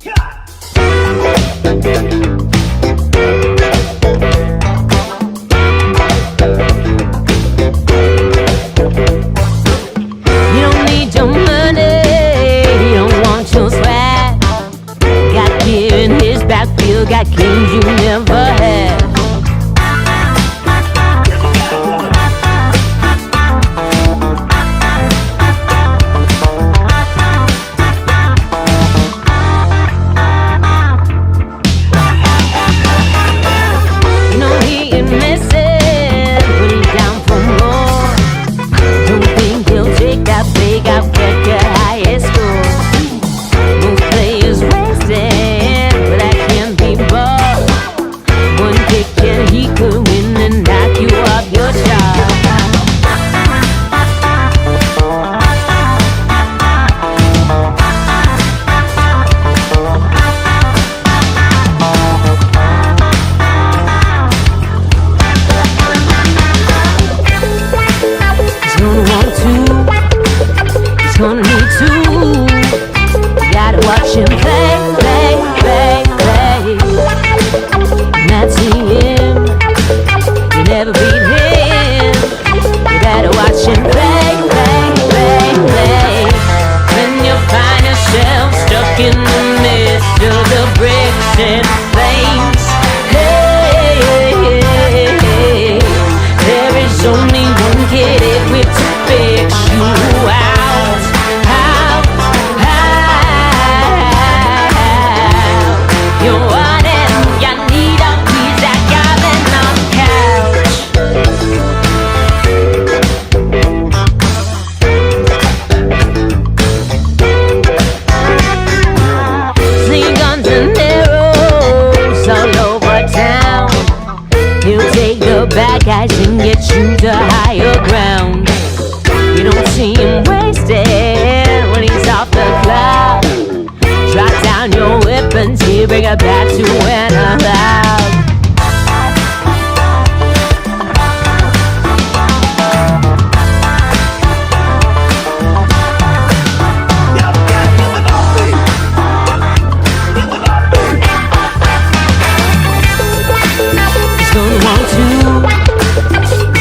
don't need your money, you don't want your swag. Got gear in his backfield, got games you never had. Bad guys and get you to higher ground. You don't see him wasted when he's off the cloud. Drop down your weapons, he bring it back to when allowed.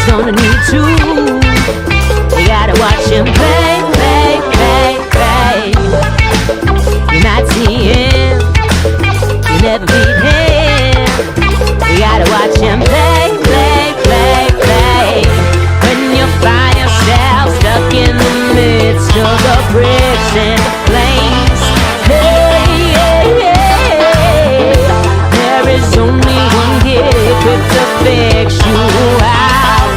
Gonna need to. You gotta watch him play. You might see him, you never beat him. You gotta watch him play. When you find yourself stuck in the midst of the bricks and flames. There is only one kid equipped to fix you out.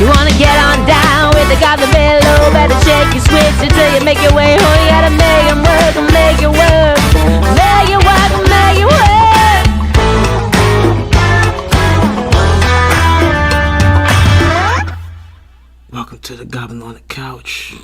You wanna get on down with the Goblin below? Better shake your switch until you make your way home. You gotta make it work and make it work. Make it work and make it work. Welcome to the Goblin on the Couch.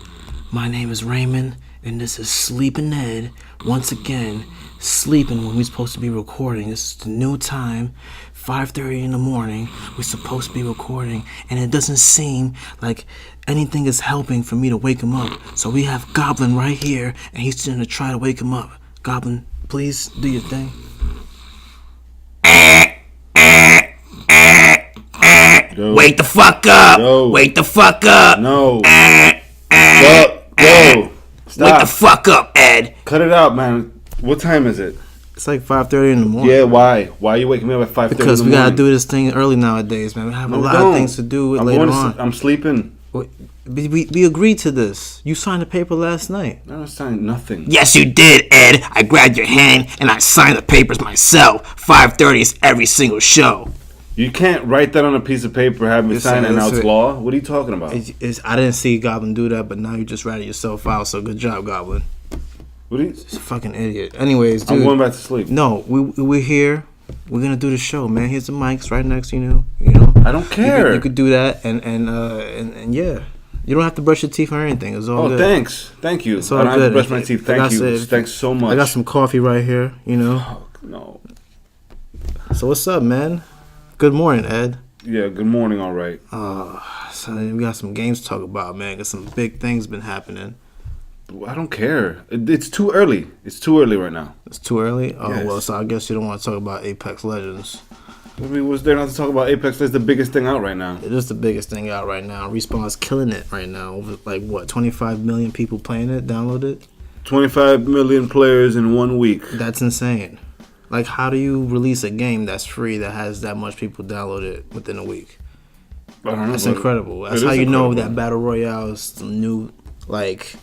My name is Raymond, and this is Sleeping Ed. Once again, sleeping when we're supposed to be recording. This is the new time. 5:30 in the morning, we're supposed to be recording, and it doesn't seem like anything is helping for me to wake him up. So we have Goblin right here, and he's going to try to wake him up. Goblin, please do your thing. Yo. Wake the fuck up! Yo. Wake the fuck up! No. Yo. Stop. Wake the fuck up, Ed! Cut it out, man. What time is it? It's like 5:30 in the morning. Yeah, why? Why are you waking me up at 5:30 Because in the we morning? gotta do this thing early nowadays, man. We have a lot of things to do later on. I'm sleeping. We agreed to this. You signed the paper last night. I don't sign nothing. Yes, you did, Ed. I grabbed your hand and I signed the papers myself. 5:30 is every single show. You can't write that on a piece of paper, have me sign it, and now it's law. What are you talking about? I didn't see Goblin do that, but now you just ratted yourself out. So good job, Goblin. What are you? He's a fucking idiot. Anyways, dude. I'm going back to sleep. No, we're here. We're gonna do the show, man. Here's the mics right next to you. You know. I don't care. You could do that, and yeah. You don't have to brush your teeth or anything. It's all good. Thanks. Thank you. It's all I don't good. have to brush my teeth. Thank you. Thanks so much. I got some coffee right here, you know. Oh, no. So what's up, man? Good morning, Ed. Yeah, good morning, all right. So we got some games to talk about, man. Got some big things been happening. I don't care. It's too early. It's too early right now. It's too early? Oh, yes. Well, so I guess you don't want to talk about Apex Legends. I mean, what's there not to talk about? Apex is the biggest thing out right now. It is the biggest thing out right now. Respawn's killing it right now. Over, like, what, 25 million people playing it, downloaded? 25 million players in 1 week. That's insane. Like, how do you release a game that's free that has that much people download it within a week? I don't know. That's incredible. That's how you know that Battle Royale is the new, like,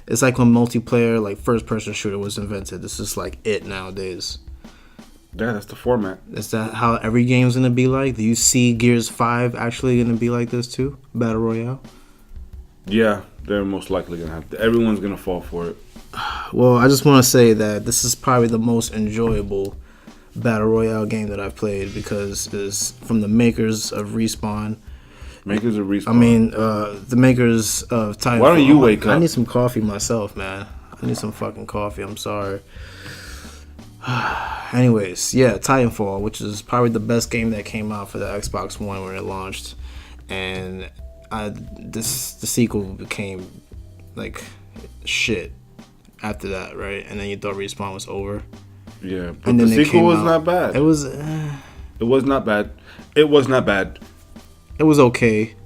it's like when multiplayer, like, first-person shooter was invented. This is, like, it nowadays. Yeah, that's the format. Is that how every game's gonna be like? Do you see Gears 5 actually gonna be like this too? Battle Royale? Yeah, they're most likely gonna have to. Everyone's gonna fall for it. Well, I just want to say that this is probably the most enjoyable Battle Royale game that I've played because it's from the makers of Respawn. Makers of Respawn. I mean, the makers of Titanfall. Why don't you wake up? I need some coffee myself, man. I need some fucking coffee. I'm sorry. Anyways, yeah, Titanfall, which is probably the best game that came out for the Xbox One when it launched, and the sequel became like shit after that, right? And then you thought Respawn was over. Yeah, but the sequel was not bad. It was. It was not bad. It was not bad. It was okay,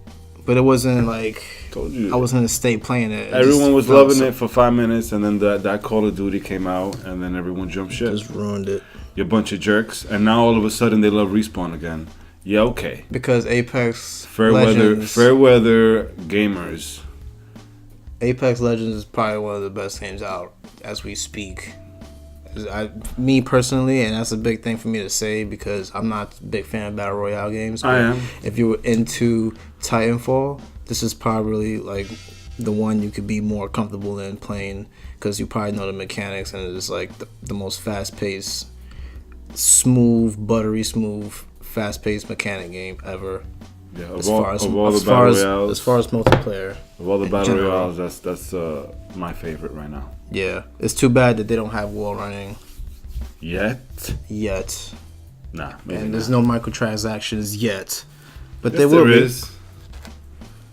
but it wasn't like. Told you. I was in a state playing it. Everyone was loving it for 5 minutes, and then that Call of Duty came out, and then everyone jumped ship. Just ruined it. You bunch of jerks, and now all of a sudden they love Respawn again. Yeah, okay. Because Apex fair Legends, weather gamers. Apex Legends is probably one of the best games out as we speak. Me personally, and that's a big thing for me to say because I'm not a big fan of Battle Royale games. I am. If you were into Titanfall, this is probably like the one you could be more comfortable in playing because you probably know the mechanics and it's like the most fast-paced, smooth, buttery smooth, fast-paced mechanic game ever. Yeah, as far as multiplayer. Of all the Battle Royales, that's my favorite right now. Yeah, it's too bad that they don't have wall running yet. And Nah, maybe there's no microtransactions yet, but yes, they will. There is.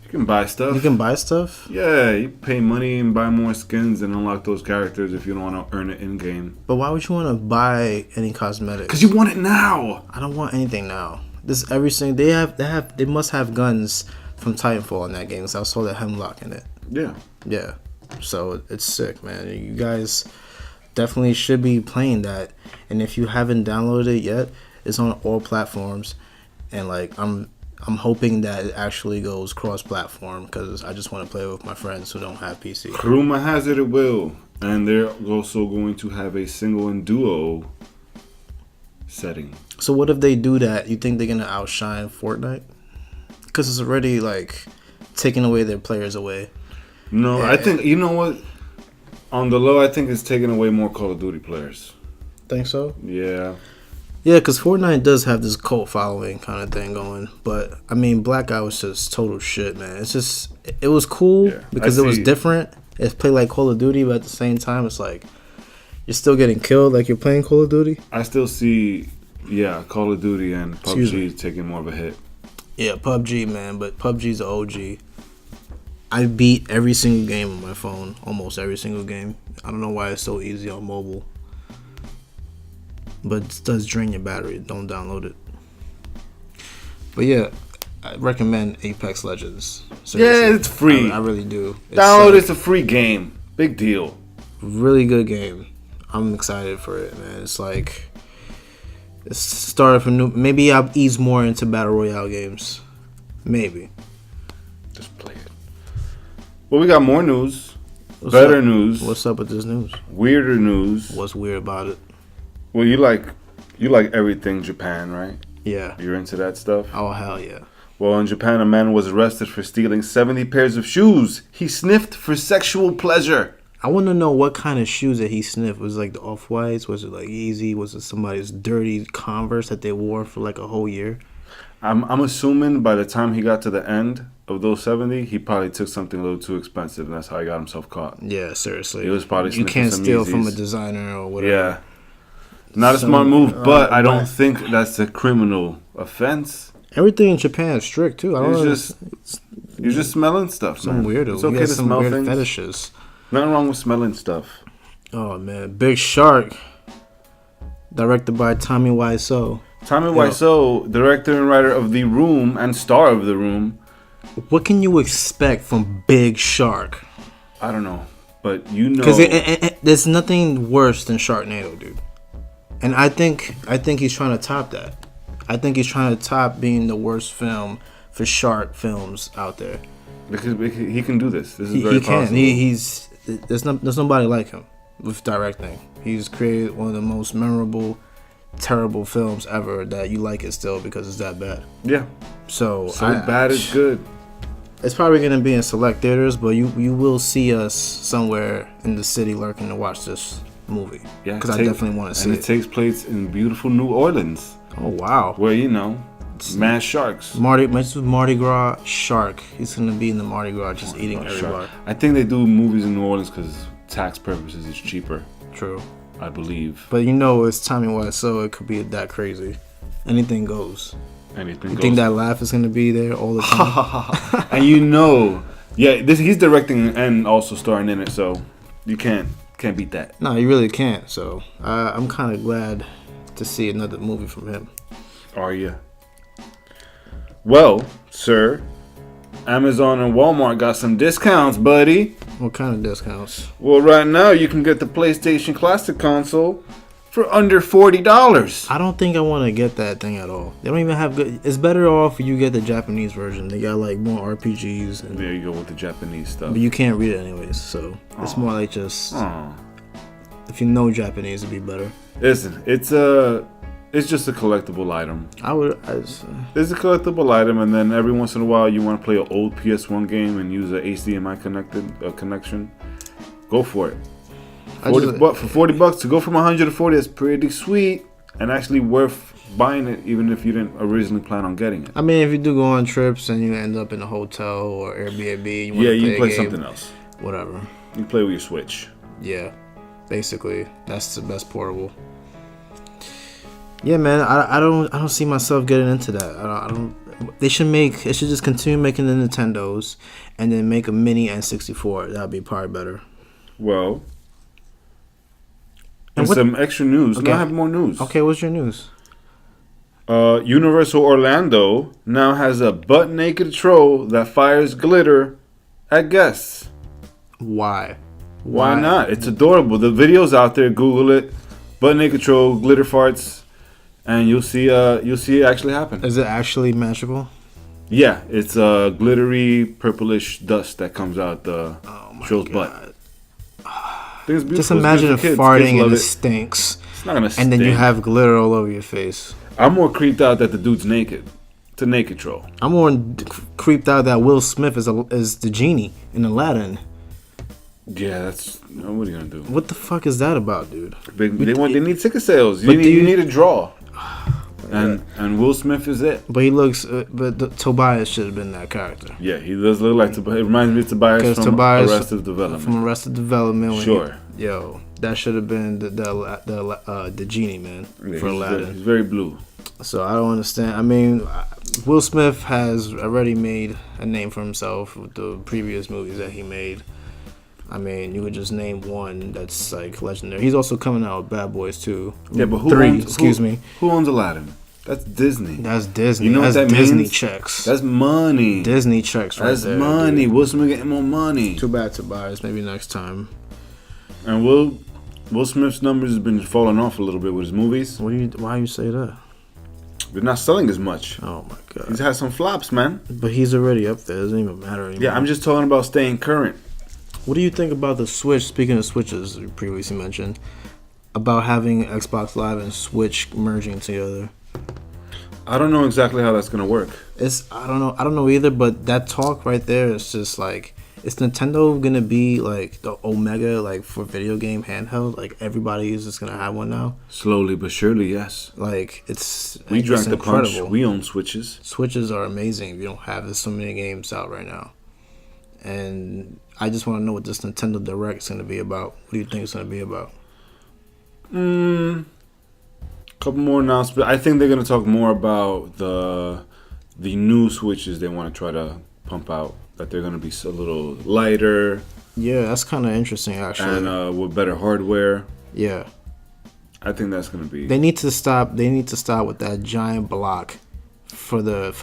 You can buy stuff. You can buy stuff? Yeah, you pay money and buy more skins and unlock those characters if you don't want to earn it in game. But why would you want to buy any cosmetics? Because you want it now. I don't want anything now. This every single they must have guns from Titanfall in that game. So I saw that Hemlock in it. Yeah. So it's sick, man. You guys definitely should be playing that. And if you haven't downloaded it yet, it's on all platforms. And like I'm hoping that it actually goes cross-platform because I just want to play with my friends who don't have PC. Rumor has it will, and they're also going to have a single and duo setting. So what if they do that? You think they're gonna outshine Fortnite? Because it's already like taking away their players away. No, I think you know what. On the low, I think it's taking away more Call of Duty players. Think so? Yeah. Yeah, because Fortnite does have this cult following kind of thing going. But, I mean, Black Ops was just total shit, man. It's just, it was cool because it was different. It's played like Call of Duty, but at the same time, it's like, you're still getting killed like you're playing Call of Duty. I still see, Call of Duty and PUBG taking more of a hit. Yeah, PUBG, man, but PUBG's an OG. I beat every single game on my phone, almost every single game. I don't know why it's so easy on mobile. But it does drain your battery. Don't download it. But yeah, I recommend Apex Legends. Seriously. Yeah, it's free. I really do. Download it's a free game. Big deal. Really good game. I'm excited for it, man. It's like it's started from new. Maybe I'll ease more into Battle Royale games. Maybe. Just play it. Well, we got more news. Better news. What's up with this news? Weirder news. What's weird about it? Well, you like everything Japan, right? Yeah. You're into that stuff? Oh, hell yeah. Well, in Japan, a man was arrested for stealing 70 pairs of shoes he sniffed for sexual pleasure. I want to know what kind of shoes that he sniffed. Was it like the Off-Whites? Was it like Yeezy? Was it somebody's dirty Converse that they wore for like a whole year? I'm assuming by the time he got to the end of those 70, he probably took something a little too expensive, and that's how he got himself caught. Yeah, seriously. He was probably You can't some steal Yeezys. from a designer or whatever. Yeah. Not a smart move, but I don't think that's a criminal offense. Everything in Japan is strict too. I don't know. You're just smelling stuff, Some man. weirdo. It's okay to some smell weird things. fetishes. Nothing wrong with smelling stuff. Oh man, Big Shark, directed by Tommy Wiseau. Tommy Wiseau, director and writer of The Room and star of The Room. What can you expect from Big Shark? I don't know, but you know, Because there's nothing worse than Sharknado, dude. And I think he's trying to top that. I think he's trying to top being the worst film for shark films out there. because he can do this. This is very He can. possible. There's nobody like him with directing. He's created one of the most memorable, terrible films ever that you like it still because it's that bad. Yeah, So bad is good. It's probably gonna be in select theaters, but you will see us somewhere in the city lurking to watch this movie. Yeah, because I definitely want to see and it takes place in beautiful New Orleans, Oh wow, where mad sharks. Mardi Gras shark. He's gonna be in the Mardi Gras just eating everybody. Shark. I think they do movies in New Orleans because tax purposes it's cheaper. True, I believe. but it's Tommy Wiseau. It could be that crazy. Anything goes. Anything You goes. think that laugh is gonna be there all the time? And he's directing and also starring in it, so you can't beat that. No, you really can't. So I'm kind of glad to see another movie from him. Are you? Well, sir, Amazon and Walmart got some discounts, buddy. What kind of discounts? Well, right now you can get the PlayStation Classic console for under $40. I don't think I want to get that thing at all. They don't even have good. It's better off if you get the Japanese version. They got like more RPGs, and There you go with the Japanese stuff. but you can't read it anyways. So it's more like just Aw. if you know Japanese, it'd be better. Listen, it's just a collectible item. It's a collectible item, and then every once in a while you want to play an old PS1 game and use a HDMI connection. Go for it. For $40 to go from 100 to 40, that's pretty sweet and actually worth buying it, even if you didn't originally plan on getting it. I mean, if you do go on trips and you end up in a hotel or Airbnb, You play a game, something else. Whatever. You play with your Switch. Yeah, basically that's the best portable. Yeah, man, I don't see myself getting into that. I don't. They should just continue making the Nintendos and then make a mini N64. That'd be probably better. Well, and some extra news. Okay. Now I have more news. Okay, what's your news? Universal Orlando now has a butt-naked troll that fires glitter at guests. Why? Why not? It's adorable. The video's out there. Google it. Butt-naked troll, glitter farts, and you'll see it actually happen. Is it actually magical? Yeah, it's a glittery purplish dust that comes out the troll's butt. It's beautiful. Just imagine It's good for kids. farting Kids and love it stinks. It's not gonna stink. And then you have glitter all over your face. I'm more creeped out that the dude's naked. It's a naked troll. I'm more creeped out that Will Smith is the genie in Aladdin. Yeah, that's what are you gonna do? What the fuck is that about, dude? They need ticket sales. But You need a draw. And Will Smith is it. But he looks. Tobias should have been that character. Yeah, he does look like Tobias. It reminds me of Tobias from Arrested Development. From Arrested Development. Sure. That should have been the genie, man, Yeah, for Aladdin. He's very blue. So I don't understand. I mean, Will Smith has already made a name for himself with the previous movies that he made. I mean, you could just name one that's like legendary. He's also coming out with Bad Boys 2. Yeah, but who owns Aladdin? That's Disney. That's Disney. You know that's what that Disney means? checks. That's money. Disney checks right That's there. money. Dude. Will Smith getting more money. Too bad Tobias. Maybe next time. And Will Smith's numbers has been falling off a little bit with his movies. Why you say that? They're not selling as much. Oh my god. He's had some flops, man. But he's already up there. It doesn't even matter anymore. Yeah, I'm just talking about staying current. What do you think about the Switch? Speaking of Switches, you previously mentioned about having Xbox Live and Switch merging together. I don't know exactly how that's gonna work. I don't know either. But that talk right there is just like, is Nintendo gonna be like the Omega like for video game handheld? Like everybody is just gonna have one now. Slowly but surely, yes. Like we drank the incredible. punch. We own Switches. Switches are amazing. You don't have so many games out right now, and I just want to know what this Nintendo Direct is gonna be about. What do you think it's gonna be about? Couple more announcements. I think they're gonna talk more about the new Switches they want to try to pump out. That they're gonna be a little lighter. Yeah, that's kind of interesting actually. And with better hardware. Yeah. I think that's gonna be. They need to stop. They need to stop with that giant block for the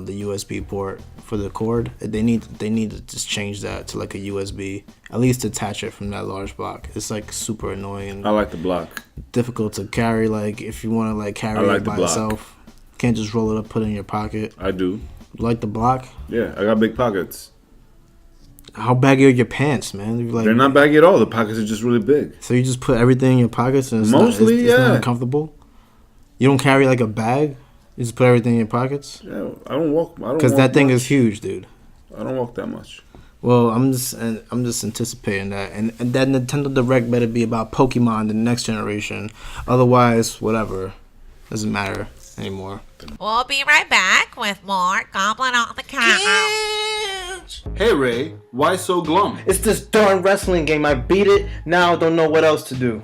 USB port for the cord. They need to just change that to like a USB. At least detach it from that large block. It's like super annoying. I like the block. Difficult to carry. Like if you want to like carry it by itself, can't just roll it up, put it in your pocket. I do. You like the block? Yeah, I got big pockets. How baggy are your pants, man? They're not baggy at all. The pockets are just really big. So you just put everything in your pockets and it's mostly, it's not uncomfortable? You don't carry like a bag? You just put everything in your pockets? Yeah, I don't walk. Because that thing is huge, dude. I don't walk that much. Well, I'm just anticipating that, and that Nintendo Direct better be about Pokemon the next generation. Otherwise, whatever, doesn't matter anymore. We'll be right back with more Goblin on the Couch. Hey Ray, why so glum? It's this darn wrestling game. I beat it. Now I don't know what else to do.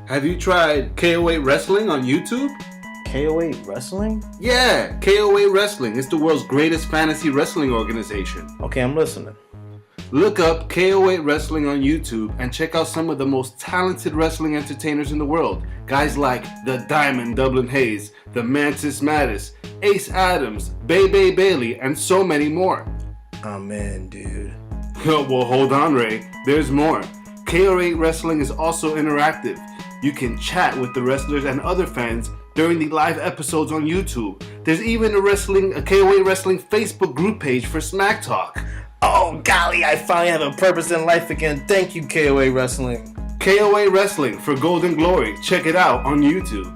Have you tried KO8 Wrestling on YouTube? KO8 Wrestling? Yeah, KO8 Wrestling is the world's greatest fantasy wrestling organization. Okay, I'm listening. Look up KO8 Wrestling on YouTube and check out some of the most talented wrestling entertainers in the world. Guys like the Diamond Dublin Hayes, the Mantis Mattis, Ace Adams, Bebe Bailey, and so many more. Oh man, dude. Well, hold on, Ray. There's more. KO8 Wrestling is also interactive. You can chat with the wrestlers and other fans during the live episodes on YouTube. There's even a KO8 Wrestling Facebook group page for Smack Talk. Oh golly, I finally have a purpose in life again. Thank you, KOA Wrestling. KOA Wrestling for Golden Glory. Check it out on YouTube.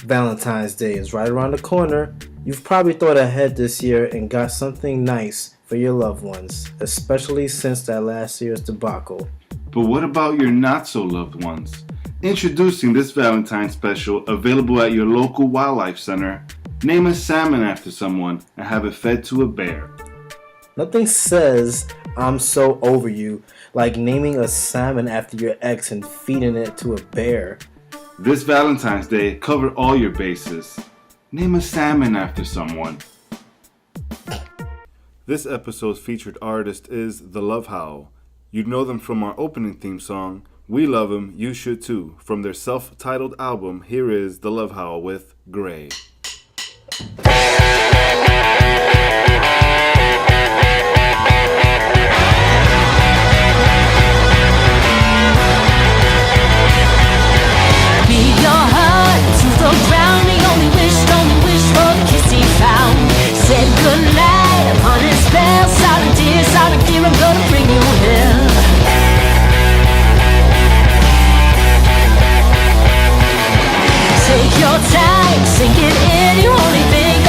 Valentine's Day is right around the corner. You've probably thought ahead this year and got something nice for your loved ones, especially since that last year's debacle. But what about your not-so-loved ones? Introducing this Valentine's special, available at your local wildlife center. Name a salmon after someone and have it fed to a bear. Nothing says I'm so over you like naming a salmon after your ex and feeding it to a bear. This Valentine's Day, cover all your bases. Name a salmon after someone. This episode's featured artist is the Lovehowl. You'd know them from our opening theme song, We Love 'Em, You Should Too. From their self-titled album, here is the Lovehowl with Gray. Said goodnight upon his spell. Sorry dear, I'm gonna bring you here. Take your time, sink it in. You only think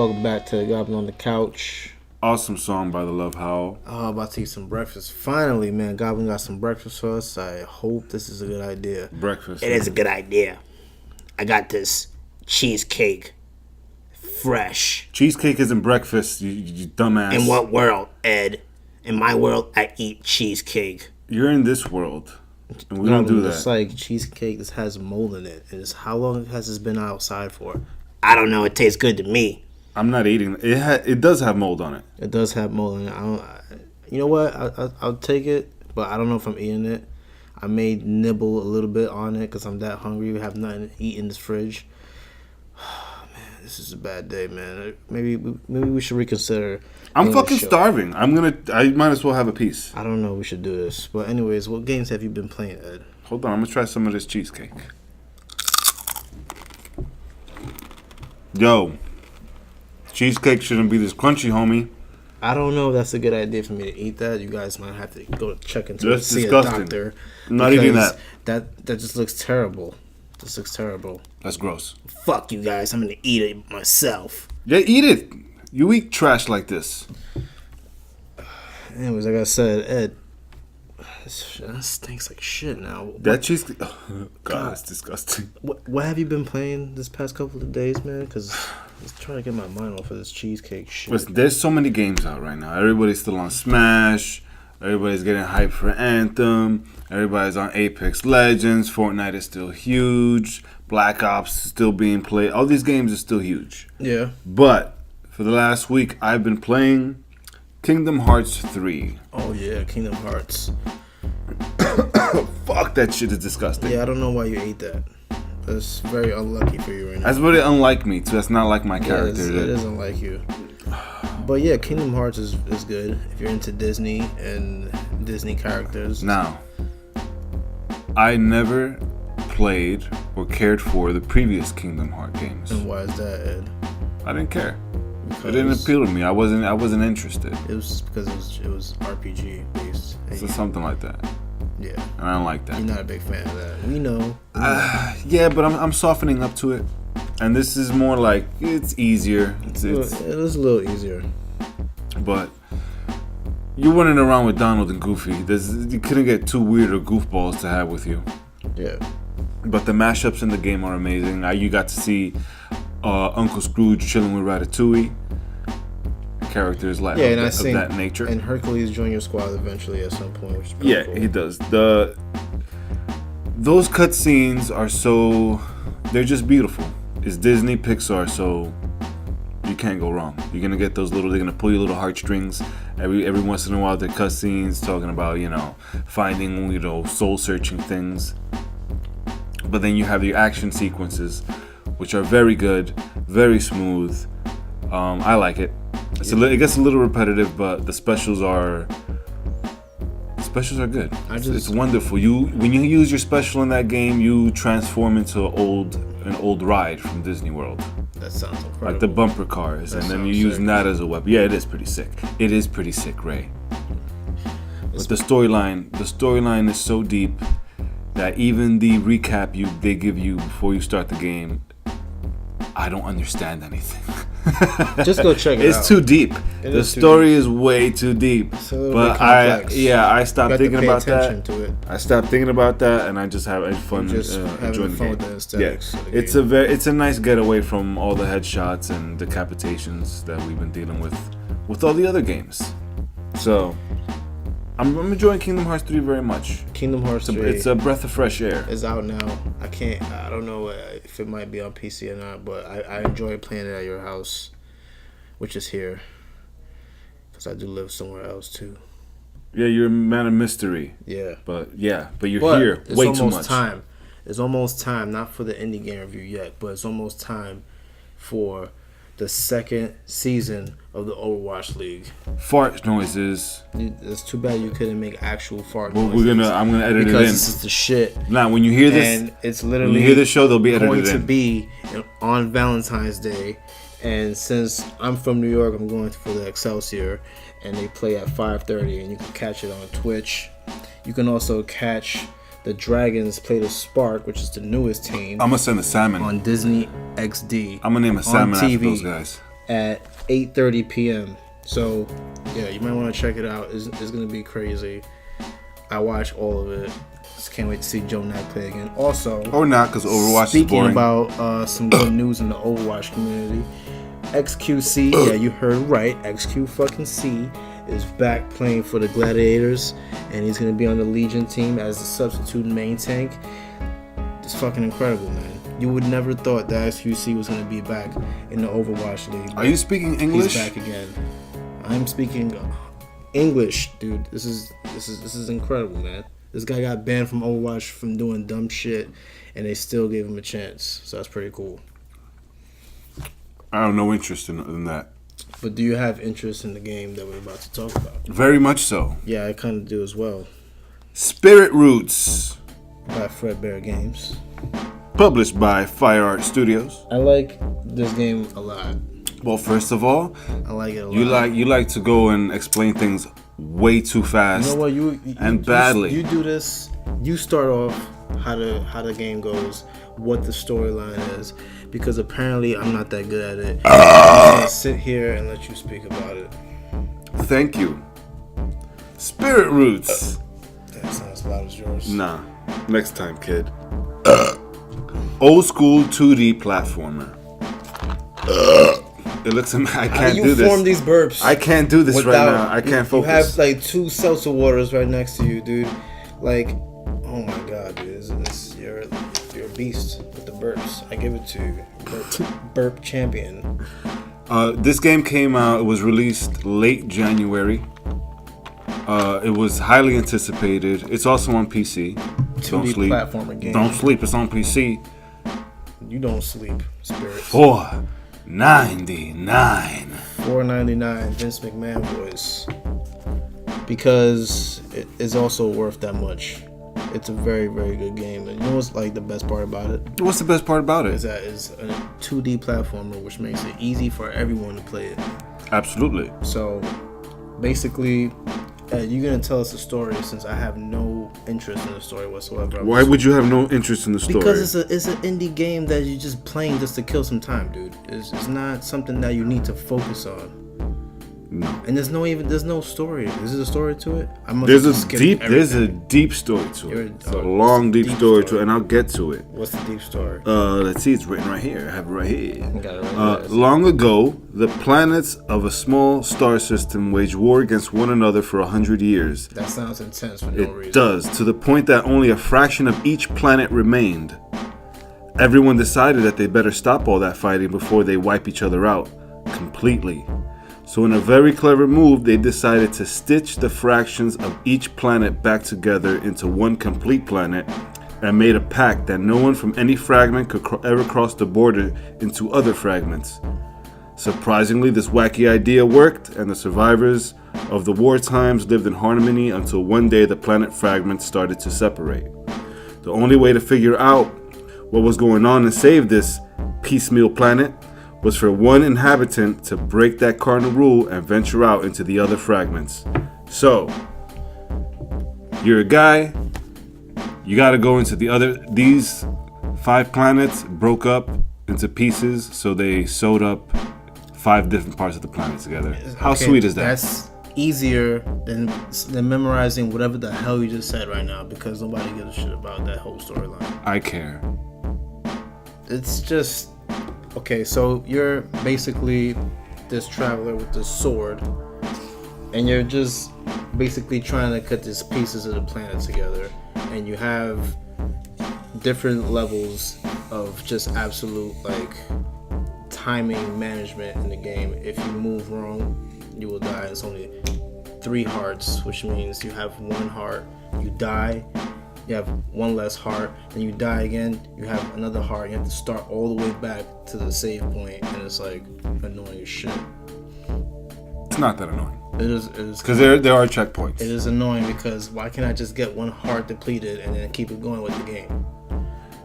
Welcome back to Goblin on the Couch. Awesome song by the Lovehowl. Oh, about to eat some breakfast. Finally, man, Goblin got some breakfast for us. I hope this is a good idea. Breakfast. It is a good idea. I got this cheesecake. Fresh. Cheesecake isn't breakfast, you dumbass. In what world, Ed? In my world, I eat cheesecake. You're in this world. And we don't do that. It's like cheesecake that has mold in it. And how long has this been outside for? I don't know. It tastes good to me. I'm not eating it. It does have mold on it. It does have mold in it. You know what? I'll take it, but I don't know if I'm eating it. I may nibble a little bit on it because I'm that hungry. We have nothing to eat in this fridge. Man, this is a bad day, man. Maybe we should reconsider. I'm fucking starving. I might as well have a piece. I don't know. We should do this. But anyways, what games have you been playing, Ed? Hold on. I'm gonna try some of this cheesecake. Yo, cheesecake shouldn't be this crunchy, homie. I don't know if that's a good idea for me to eat that. You guys might have to go check into it, That's see disgusting. a doctor. I'm not eating that. That just looks terrible. This looks terrible. That's gross. Fuck you guys. I'm gonna eat it myself. Yeah, eat it. You eat trash like this. Anyways, like I said, Ed, that stinks like shit now. That cheesecake. Oh, God, it's disgusting. What have you been playing this past couple of days, man? Because I'm trying to get my mind off of this cheesecake shit. Listen, there's so many games out right now. Everybody's still on Smash. Everybody's getting hyped for Anthem. Everybody's on Apex Legends. Fortnite is still huge. Black Ops is still being played. All these games are still huge. Yeah. But for the last week, I've been playing Kingdom Hearts 3. Oh, yeah, Kingdom Hearts. Fuck, that shit is disgusting. Yeah, I don't know why you ate that. That's very unlucky for you right now. That's very unlike me, too. That's not like my character. It is unlike you. But yeah, Kingdom Hearts is good if you're into Disney and Disney characters. Now, I never played or cared for the previous Kingdom Hearts games. And why is that, Ed? I didn't care. It didn't appeal to me. I wasn't interested. It was just because it was RPG based. So something like that. Yeah. And I don't like that. You're not a big fan of that. We know. Yeah, but I'm softening up to it. And this is more like, it's easier. It is a little easier. But you're running around with Donald and Goofy. You couldn't get two weirder goofballs to have with you. Yeah. But the mashups in the game are amazing. You got to see Uncle Scrooge chilling with Ratatouille. Characters like of that nature. And Hercules join your squad eventually at some point, which is pretty cool. He does. Those cutscenes are they're just beautiful. It's Disney, Pixar, so you can't go wrong. You're gonna get they're gonna pull your little heartstrings. Every once in a while, they're cutscenes talking about, finding, soul searching things. But then you have your action sequences, which are very good, very smooth. I like it. It gets a little repetitive, but the specials are good. It's wonderful. When you use your special in that game, you transform into an old ride from Disney World. That sounds incredible. Like the bumper cars, and then you're using that as a weapon. Yeah, it is pretty sick. It is pretty sick, Ray. But the storyline is so deep that even the recap they give you before you start the game, I don't understand anything. Just go check it out. It's too deep. The story is way too deep. It's a little bit complex. I stopped thinking about that. To it. I stopped thinking about that, and I just have fun enjoying the game. With the aesthetics of the game. It's a nice getaway from all the headshots and decapitations that we've been dealing with all the other games. So I'm enjoying Kingdom Hearts 3 very much. Kingdom Hearts 3. It's a breath of fresh air. It's out now. I don't know if it might be on PC or not, but I enjoy playing it at your house, which is here. Because I do live somewhere else too. Yeah, you're a man of mystery. Yeah. But you're here way too much. It's almost time, not for the indie game review yet, but it's almost time for the second season of the Overwatch League. Fart noises. It's too bad you couldn't make actual fart noises. I'm gonna edit it in. Because this is the shit. Now, when you hear this, and it's literally when you hear this show, they'll be edited going in. to be on Valentine's Day. And since I'm from New York, I'm going for the Excelsior, and they play at 5:30, and you can catch it on Twitch. You can also catch the Dragons play the Spark, which is the newest team. I'm gonna send a salmon on Disney XD. I'm gonna name a salmon after those guys. at 8:30 p.m. So, yeah, you might want to check it out. It's going to be crazy. I watched all of it. Just can't wait to see Joe Knack play again. Also, or not, because Overwatch is boring. Speaking about some good news in the Overwatch community, XQC, yeah, you heard right, XQ-fucking-C is back playing for the Gladiators, and he's going to be on the Legion team as the substitute main tank. It's fucking incredible, man. You would never thought that XQC was going to be back in the Overwatch League. Are you speaking English? He's back again. I'm speaking English, dude. This is incredible, man. This guy got banned from Overwatch from doing dumb shit, and they still gave him a chance. So that's pretty cool. I have no interest in that. But do you have interest in the game that we're about to talk about? Very much so. Yeah, I kind of do as well. Spirit Roots. By Fredbear Games. Published by Fire Art Studios. I like this game a lot. Well, first of all, I like it a lot. You like to go and explain things way too fast. You know what? You badly. You do this. You start off how the game goes, what the storyline is, because apparently I'm not that good at it. I'm gonna sit here and let you speak about it. Thank you. Spirit Roots. That's not as loud as yours. Nah. Next time, kid. Old school 2D platformer. It looks. I can't do this. You form these burps. I can't do this right now. I can't focus. You have like 2 seltzer waters right next to you, dude. Like, oh my god, dude, you're a beast with the burps. I give it to you, burp champion. This game came out. It was released late January. It was highly anticipated. It's also on PC. 2D platformer game. Don't sleep. It's on PC. You don't sleep, Spirits. $4.99. $4.99 Vince McMahon voice. Because it is also worth that much. It's a very, very good game. And you know what's like the best part about it? What's the best part about it? Is that it's a 2D platformer, which makes it easy for everyone to play it. Absolutely. So basically, you're gonna tell us a story since I have no interest in the story whatsoever. Why would you have no interest in the story? Because it's an indie game that you're just playing just to kill some time, dude. It's not something that you need to focus on. No. And there's no story. Is there a story to it? There's a deep story to it. It's a long, deep story to it, and I'll get to it. What's the deep story? Let's see. It's written right here. I have it right here. Got it right here. Long ago, the planets of a small star system waged war against one another for 100 years. That sounds intense for no reason. It does, to the point that only a fraction of each planet remained. Everyone decided that they better stop all that fighting before they wipe each other out completely. So in a very clever move, they decided to stitch the fractions of each planet back together into one complete planet and made a pact that no one from any fragment could ever cross the border into other fragments. Surprisingly, this wacky idea worked, and the survivors of the war times lived in harmony until one day the planet fragments started to separate. The only way to figure out what was going on and save this piecemeal planet was for one inhabitant to break that cardinal rule and venture out into the other fragments. So, you're a guy, you gotta go into these 5 planets broke up into pieces, so they sewed up 5 different parts of the planet together. How sweet is that? That's easier than memorizing whatever the hell you just said right now, because nobody gives a shit about that whole storyline. I care. It's just... Okay, so you're basically this traveler with this sword, and you're just basically trying to cut these pieces of the planet together, and you have different levels of just absolute like timing management in the game. If you move wrong, you will die. It's only 3 hearts, which means you have 1 heart, you die. You have 1 less heart, and you die again, you have another heart. You have to start all the way back to the save point, and it's like annoying as shit. It's not that annoying. It is because there are checkpoints. It is annoying because why can't I just get 1 heart depleted and then keep it going with the game?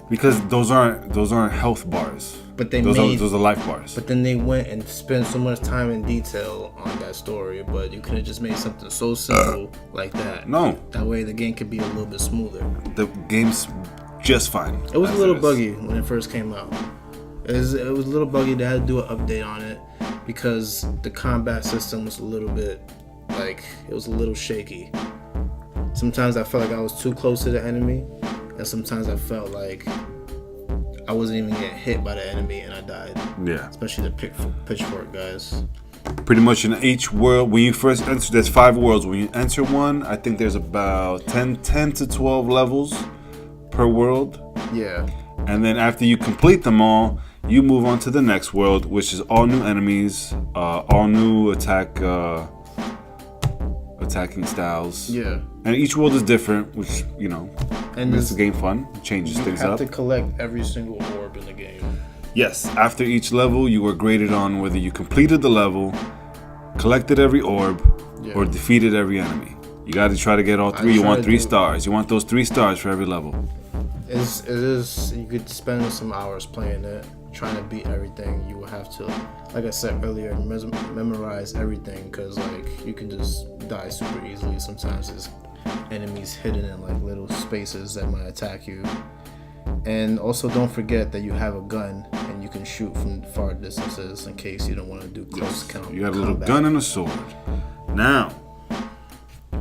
Because those aren't health bars. But those are life bars. But then they went and spent so much time and detail on that story. But you could have just made something so simple like that. No. That way the game could be a little bit smoother. The game's just fine. It was a little buggy when it first came out. It was a little buggy. They had to do an update on it. because the combat system was a little bit like it was a little shaky. Sometimes I felt like I was too close to the enemy, and sometimes I felt like I wasn't even getting hit by the enemy and I died. Yeah. Especially the pitchfork guys. Pretty much in each world, when you first enter, there's 5 worlds. When you enter one, I think there's about 10 to 12 levels per world. Yeah. And then after you complete them all, you move on to the next world, which is all new enemies, all new attacking styles. Yeah. And each world is different, which, you know, And makes the game fun, changes things up. You have to collect every single orb in the game. Yes, after each level, you are graded on whether you completed the level, collected every orb, or defeated every enemy. You got to try to get all 3. You want 3 stars. You want those 3 stars for every level. It is. You could spend some hours playing it, trying to beat everything. You will have to, like I said earlier, memorize everything because like you can just die super easily. Sometimes there's enemies hidden in like little spaces that might attack you. And also don't forget that you have a gun and you can shoot from far distances in case you don't want to do close combat. You got a little gun and a sword. Now,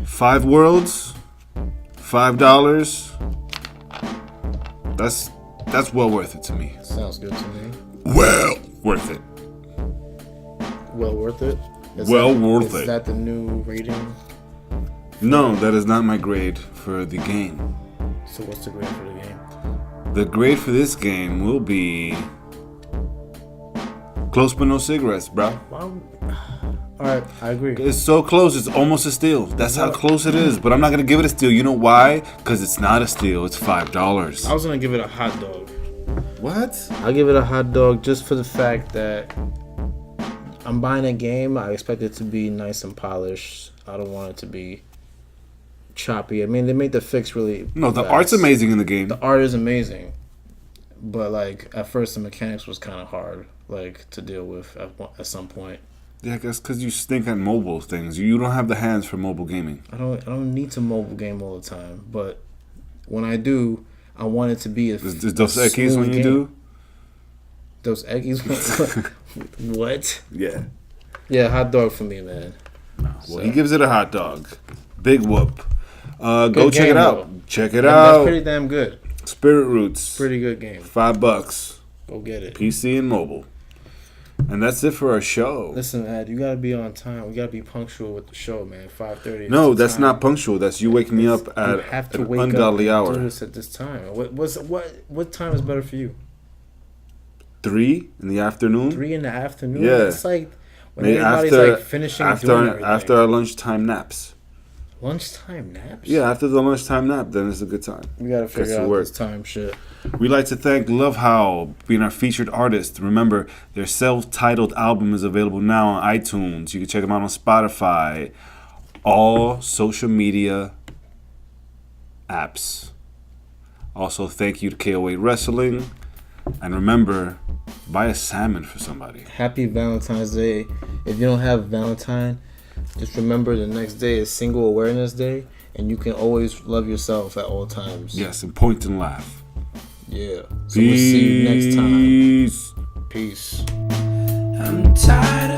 5 worlds, $5. That's well worth it to me. Sounds good to me. Well worth it. Well worth it? Is that the new rating? No, that is not my grade for the game. So what's the grade for the game? The grade for this game will be close but no cigarettes, bro. Alright, I agree. It's so close, it's almost a steal. That's how close it is. But I'm not going to give it a steal. You know why? Because it's not a steal. It's $5. I was going to give it a hot dog. What? I'll give it a hot dog just for the fact that I'm buying a game. I expect it to be nice and polished. I don't want it to be choppy. I mean, they made the fix really... No, the art's amazing in the game. The art is amazing. But, like, at first the mechanics was kind of hard, like, to deal with at some point. Yeah, I guess because you stink at mobile things. You don't have the hands for mobile gaming. I don't need to mobile game all the time, but when I do, I want it to be a Is Dos Equis when you do? Dos Equis? What? Yeah. Yeah, hot dog for me, man. Well, he gives it a hot dog. Big whoop. Go check game, it out. though. Check it That's out. pretty damn good. Spirit Roots. Pretty good game. $5. Go get it. PC and mobile. And that's it for our show. Listen, Ed, you gotta be on time. We gotta be punctual with the show, man. 5:30. No, that's not punctual. That's you waking me up at an ungodly hour. Do this at this time. What time is better for you? 3 in the afternoon. 3 in the afternoon. Yeah. It's like when Maybe everybody's like finishing doing everything. after our lunchtime naps. Lunchtime naps? Yeah, after the lunchtime nap, then it's a good time. We gotta figure out this time shit. We'd like to thank Lovehowl being our featured artist. Remember, their self-titled album is available now on iTunes. You can check them out on Spotify, all social media apps. Also, thank you to KO8 Wrestling. And remember, buy a salmon for somebody. Happy Valentine's Day. If you don't have Valentine, just remember the next day is Single Awareness Day, and you can always love yourself at all times. Yes, and point and laugh. Yeah. So we'll see you next time. Peace. I'm tired